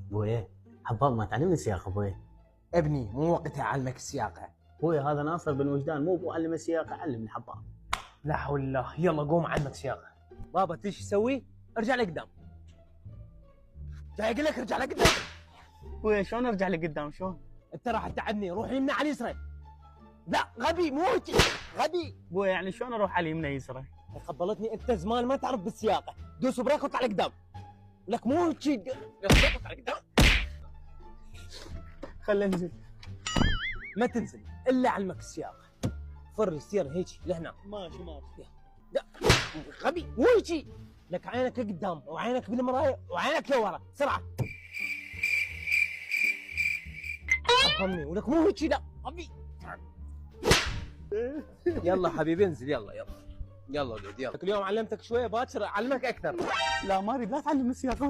ابوي حباب ما تعلمني السياقه ابوي. ابني مو وقتها اعلمك السياقه. ابوي هذا ناصر بن وجدان مو ابو علم السياقه، علمني حباب. لا حول الله، يلا قوم اعلمك سياقه. بابا تدري ايش تسوي؟ ارجع لقدام. جاي اقول لك ارجع لقدام. ابوي شلون ارجع لقدام شلون؟ انت راح تتعبني، روح يمنى على اليسرى. لا غبي مو هيك، غبي. ابوي يعني شلون اروح على اليمنى يسرى؟ خبلتني انت زمان ما تعرف بالسياقه، دوس بريك واطلع لقدام. لك مو هيك، دوس بريك واطلع لقدام. خلينا ننزل. ما تنزل الا علمك السياقه. فر السير هيك لهنا. ماشي. لا غبي مو هيك، لك عينك لقدام وعينك بالمرايه وعينك لورا، بسرعه. افهمني، ولك مو هيك، لا غبي. يلا حبيبي انزل، يلا ولد يلا. اليوم علمتك شويه، باكر اعلمك اكثر. لا ما اريد، لا تعلمني السياقه.